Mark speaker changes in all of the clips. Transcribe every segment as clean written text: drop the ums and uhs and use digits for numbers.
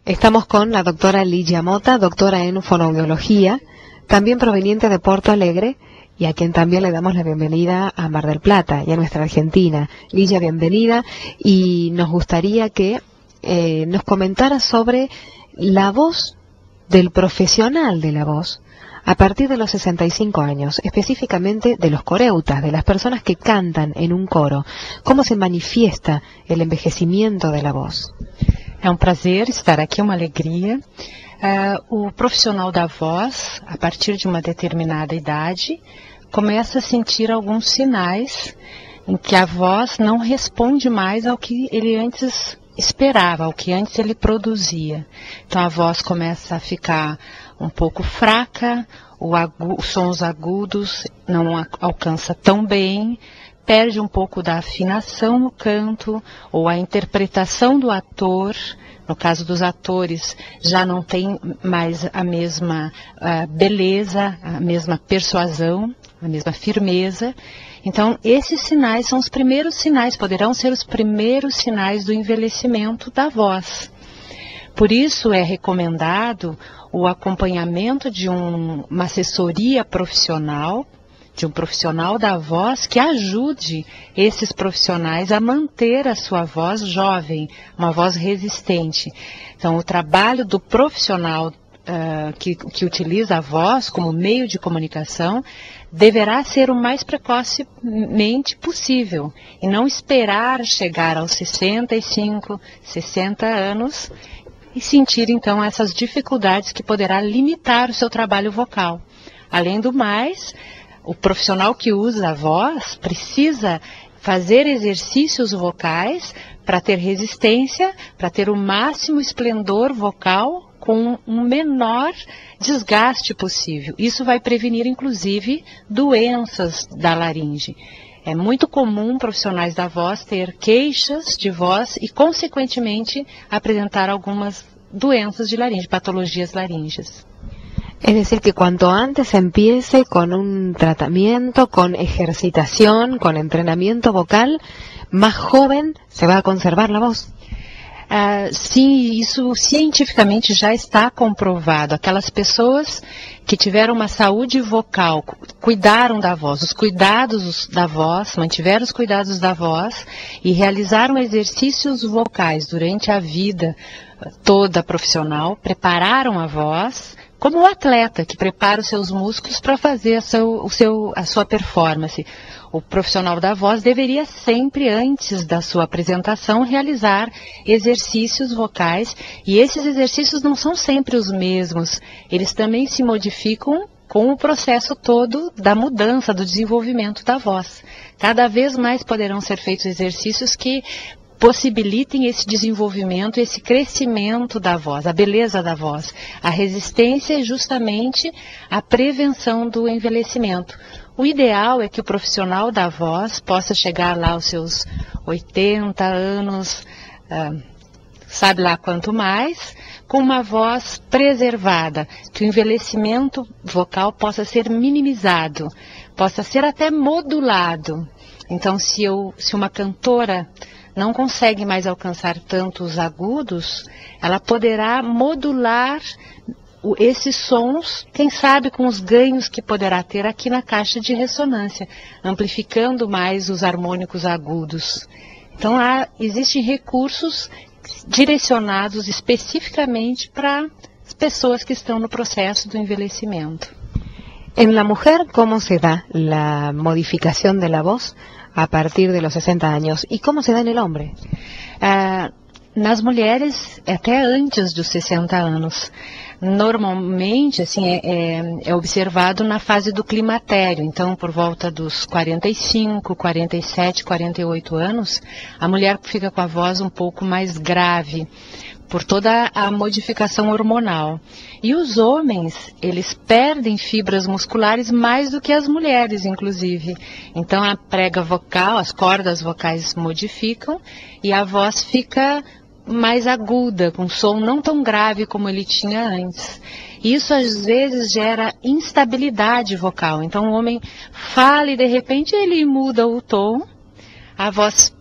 Speaker 1: Estamos con la doctora Ligia Mota, doctora en fonoaudiología, también proveniente de Porto Alegre, y a quien también le damos la bienvenida a Mar del Plata y a nuestra Argentina. Ligia, bienvenida, y nos gustaría que nos comentara sobre la voz del profesional de la voz a partir de los 65 años, específicamente de los coreutas, de las personas que cantan en un coro. ¿Cómo se manifiesta el envejecimiento de la voz?
Speaker 2: É um prazer estar aqui, uma alegria. O profissional da voz, a partir de uma determinada idade, começa a sentir alguns sinais em que a voz não responde mais ao que ele antes esperava, ao que antes ele produzia. Então a voz começa a ficar um pouco fraca, os sons agudos não alcança tão bem, perde um pouco da afinação no canto, ou a interpretação do ator. No caso dos atores, já não tem mais a mesma beleza, a mesma persuasão, a mesma firmeza. Então, esses sinais são os primeiros sinais, poderão ser os primeiros sinais do envelhecimento da voz. Por isso é recomendado o acompanhamento de uma assessoria profissional, de um profissional da voz que ajude esses profissionais a manter a sua voz jovem, uma voz resistente. Então, o trabalho do profissional que utiliza a voz como meio de comunicação deverá ser o mais precocemente possível e não esperar chegar aos 65, 60 anos e sentir então essas dificuldades que poderá limitar o seu trabalho vocal. Além do mais, o profissional que usa a voz precisa fazer exercícios vocais para ter resistência, para ter o máximo esplendor vocal com um menor desgaste possível. Isso vai prevenir, inclusive, doenças da laringe. É muito comum profissionais da voz ter queixas de voz e, consequentemente, apresentar algumas doenças de laringe, patologias laríngeas.
Speaker 1: Es decir, que cuanto antes empiece con un tratamiento, con ejercitación, con entrenamiento vocal, más joven se va a conservar la voz.
Speaker 2: Sim, isso cientificamente já está comprovado. Aquelas pessoas que tiveram uma saúde vocal, cuidaram da voz, os cuidados da voz, mantiveram os cuidados da voz e realizaram exercícios vocais durante a vida toda profissional, prepararam a voz, como o atleta que prepara os seus músculos para fazer a sua performance. O profissional da voz deveria sempre, antes da sua apresentação, realizar exercícios vocais, e esses exercícios não são sempre os mesmos, eles também se modificam com o processo todo da mudança, do desenvolvimento da voz. Cada vez mais poderão ser feitos exercícios que possibilitem esse desenvolvimento, esse crescimento da voz, a beleza da voz. A resistência é justamente a prevenção do envelhecimento. O ideal é que o profissional da voz possa chegar lá aos seus 80 anos, sabe lá quanto mais, com uma voz preservada, que o envelhecimento vocal possa ser minimizado, possa ser até modulado. Então, se uma cantora não consegue mais alcançar tantos agudos, ela poderá modular esses sons, quem sabe com os ganhos que poderá ter aqui na caixa de ressonância, amplificando mais os harmônicos agudos. Então, existem recursos direcionados especificamente para as pessoas que estão no processo do envelhecimento.
Speaker 1: En la mujer, ¿cómo se da la modificación de la voz a partir de los 60 años? ¿Y cómo se da en el hombre?
Speaker 2: Nas mulheres, até antes dos 60 anos. Normalmente, assim, é observado na fase do climatério. Então, por volta dos 45, 47, 48 anos, a mulher fica com a voz um pouco mais grave, por toda a modificação hormonal. E os homens, eles perdem fibras musculares mais do que as mulheres, inclusive. Então, a prega vocal, as cordas vocais modificam e a voz fica mais aguda, com som não tão grave como ele tinha antes. Isso, às vezes, gera instabilidade vocal. Então, o homem fala e, de repente, ele muda o tom, a voz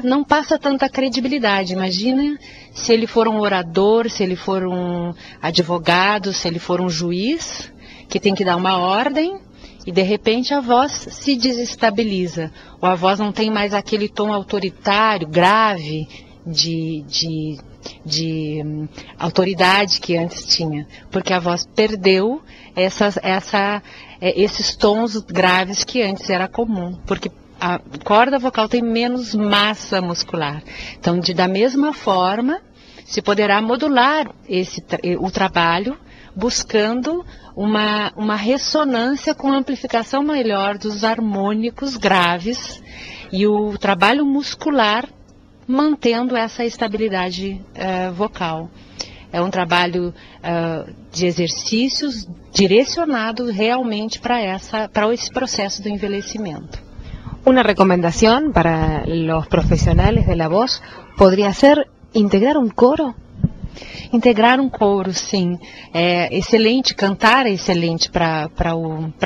Speaker 2: não passa tanta credibilidade. Imagina se ele for um orador, se ele for um advogado, se ele for um juiz, que tem que dar uma ordem e de repente a voz se desestabiliza. Ou a voz não tem mais aquele tom autoritário, grave, de autoridade que antes tinha. Porque a voz perdeu esses tons graves que antes era comum. Porque a corda vocal tem menos massa muscular. Então, da mesma forma, se poderá modular o trabalho buscando uma ressonância com amplificação melhor dos harmônicos graves e o trabalho muscular mantendo essa estabilidade vocal. É um trabalho de exercícios direcionado realmente para esse processo do envelhecimento.
Speaker 1: Una recomendación para los profesionales de la voz podría ser integrar un coro.
Speaker 2: Integrar um coro, sim. É excelente, cantar é excelente para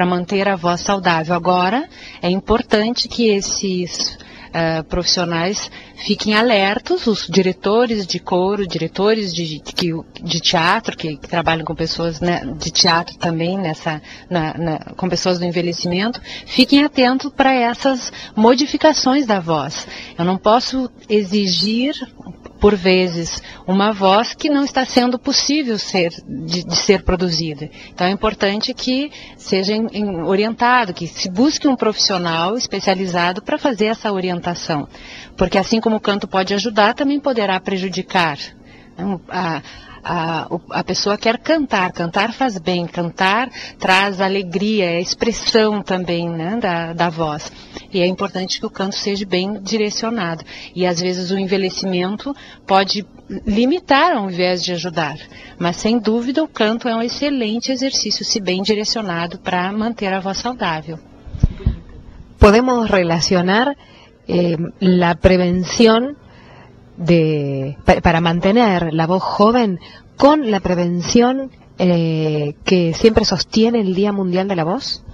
Speaker 2: manter a voz saudável. Agora, é importante que esses profissionais fiquem alertos, os diretores de coro, diretores de teatro, que trabalham com pessoas, né, de teatro também, com pessoas do envelhecimento, fiquem atentos para essas modificações da voz. Eu não posso exigir, por vezes, uma voz que não está sendo possível de ser produzida. Então é importante que seja orientado, que se busque um profissional especializado para fazer essa orientação. Porque assim como o canto pode ajudar, também poderá prejudicar. A pessoa quer cantar, cantar faz bem, cantar traz alegria, é expressão também, né, da voz. E é importante que o canto seja bem direcionado. E às vezes o envelhecimento pode limitar ao invés de ajudar. Mas sem dúvida o canto é um excelente exercício, se bem direcionado, para manter a voz saudável.
Speaker 1: Podemos relacionar la prevención para mantener la voz joven con la prevención que siempre sostiene el Día Mundial de la Voz?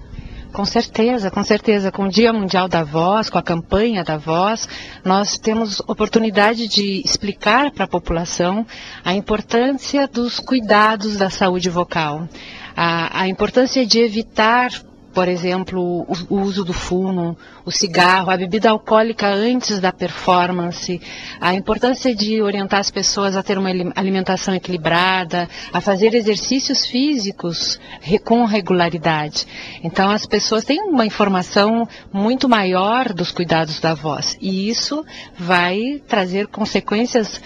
Speaker 2: Com certeza, com certeza. Com o Dia Mundial da Voz, com a campanha da voz, nós temos oportunidade de explicar para a população a importância dos cuidados da saúde vocal, a importância de evitar, por exemplo, o uso do fumo, o cigarro, a bebida alcoólica antes da performance, a importância de orientar as pessoas a ter uma alimentação equilibrada, a fazer exercícios físicos com regularidade. Então as pessoas têm uma informação muito maior dos cuidados da voz e isso vai trazer consequências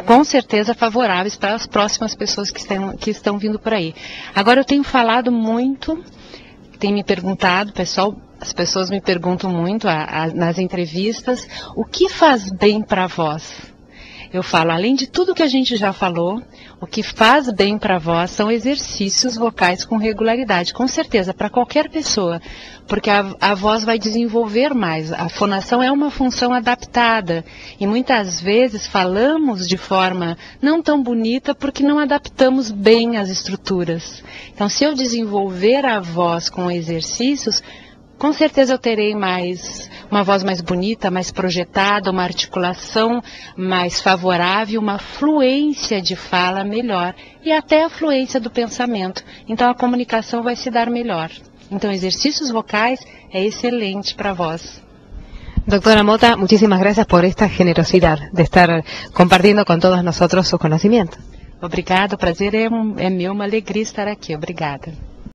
Speaker 2: com certeza favoráveis para as próximas pessoas que estão vindo por aí. Agora eu tenho falado muito, tem me perguntado, as pessoas me perguntam muito nas entrevistas, o que faz bem para a voz? Eu falo, além de tudo que a gente já falou, o que faz bem para a voz são exercícios vocais com regularidade, com certeza, para qualquer pessoa, porque a voz vai desenvolver mais. A fonação é uma função adaptada e muitas vezes falamos de forma não tão bonita porque não adaptamos bem as estruturas. Então, se eu desenvolver a voz com exercícios, com certeza eu terei uma voz mais bonita, mais projetada, uma articulação mais favorável, uma fluência de fala melhor e até a fluência do pensamento. Então a comunicação vai se dar melhor. Então exercícios vocais é excelente para a voz.
Speaker 1: Doctora Mota, muchísimas gracias por esta generosidad de estar compartiendo con todos nosotros su conocimiento.
Speaker 2: Obrigada, o prazer é meu, uma alegria estar aqui. Obrigada.